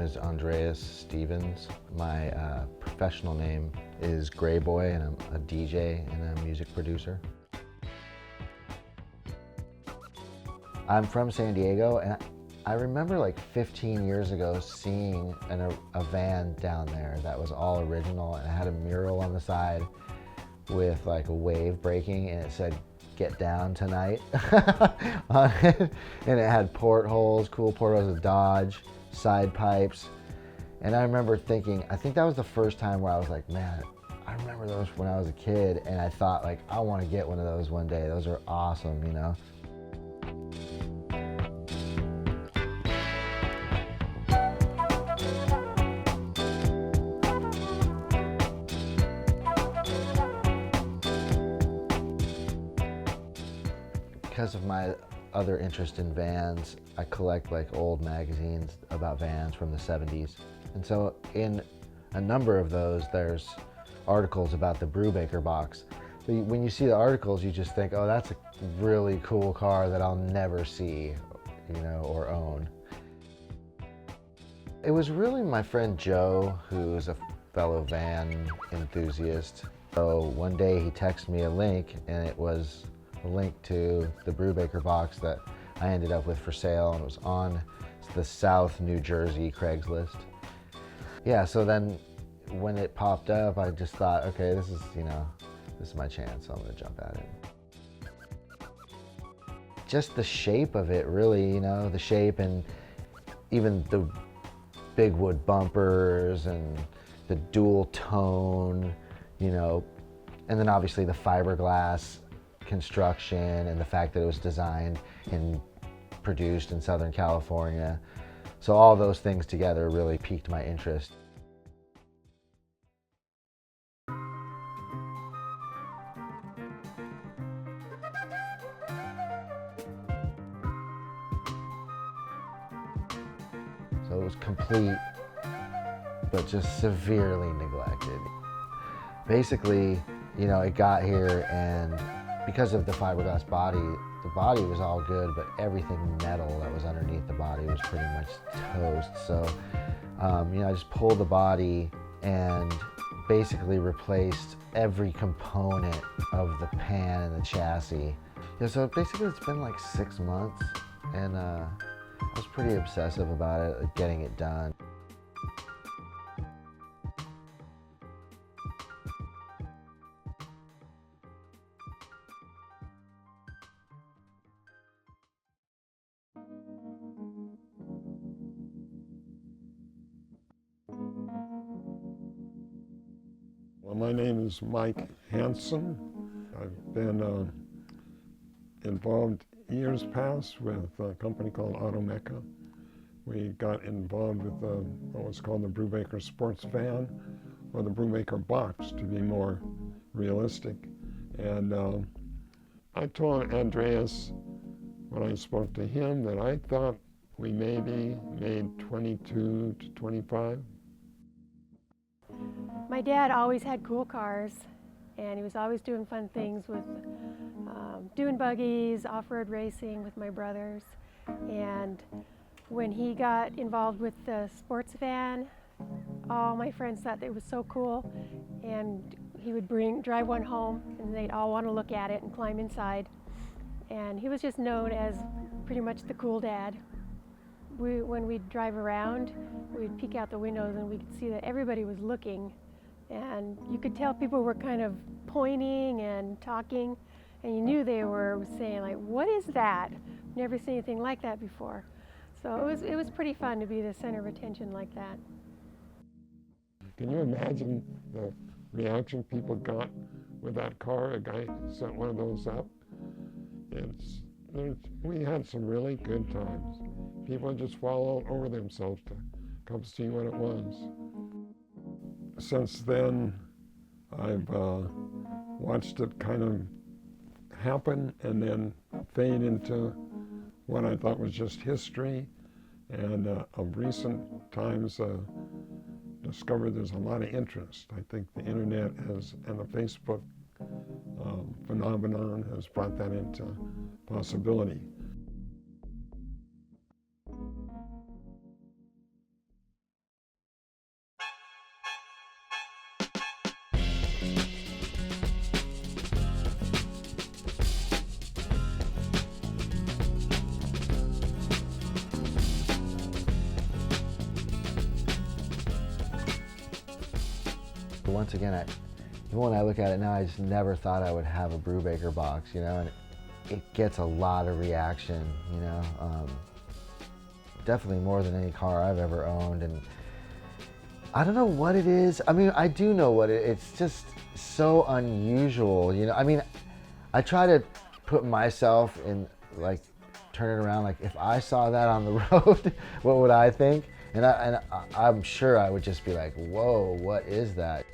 is Andreas Stevens. My professional name is Greyboy, and I'm a DJ and a music producer. I'm from San Diego, and I remember like 15 years ago seeing a van down there that was all original, and it had a mural on the side with like a wave breaking, and it said, "Get down tonight," on it. And it had portholes, cool portholes of Dodge, side pipes. And I remember thinking, I think that was the first time where I was like, man, I remember those when I was a kid, and I thought like, I want to get one of those one day. Those are awesome, you know? Because of my other interest in vans, I collect like old magazines about vans from the 70s. And so in a number of those, there's articles about the Brubaker Box. But when you see the articles, you just think, oh, that's a really cool car that I'll never see, you know, or own. It was really my friend Joe, who's a fellow van enthusiast. So one day he texted me a link, and it was a link to the Brubaker Box that I ended up with for sale, and it was on the South New Jersey Craigslist. Yeah, so then when it popped up, I just thought, okay, this is my chance, so I'm gonna jump at it. Just the shape of it, really, you know, the shape, and even the big wood bumpers and the dual tone, you know, and then obviously the fiberglass construction and the fact that it was designed and produced in Southern California. So all those things together really piqued my interest. So it was complete, but just severely neglected. Basically, you know, it got here, and because of the fiberglass body, the body was all good, but everything metal that was underneath the body was pretty much toast. So, you know, I just pulled the body and basically replaced every component of the pan and the chassis. Yeah, so basically it's been like 6 months, and I was pretty obsessive about it, like getting it done. Well, my name is Mike Hansen. I've been involved years past with a company called Automotive. We got involved with what was called the Brubaker sports van, or the Brubaker Box to be more realistic. And I told Andreas when I spoke to him that I thought we maybe made 22 to 25. My dad always had cool cars, and he was always doing fun things with dune buggies, off-road racing with my brothers. And when he got involved with the sports van, all my friends thought it was so cool, and he would drive one home, and they'd all want to look at it and climb inside. And he was just known as pretty much the cool dad. When we'd drive around, we'd peek out the windows and we could see that everybody was looking, and you could tell people were kind of pointing and talking, and you knew they were saying like, what is that? Never seen anything like that before. So it was pretty fun to be the center of attention like that. Can you imagine the reaction people got with that car? A guy set one of those up. We had some really good times. People just fall all over themselves to come see what it was. Since then, I've watched it kind of happen and then fade into what I thought was just history, and of recent times discovered there's a lot of interest. I think the internet and the Facebook phenomenon has brought that into possibility. once again, even when I look at it now, I just never thought I would have a Brubaker box, you know, and it gets a lot of reaction, you know, definitely more than any car I've ever owned. And I don't know what it is. I mean, I do know what it's just so unusual, you know. I mean, I try to put myself in, like, turn it around, like if I saw that on the road, what would I think? And I'm sure I would just be like, whoa, what is that?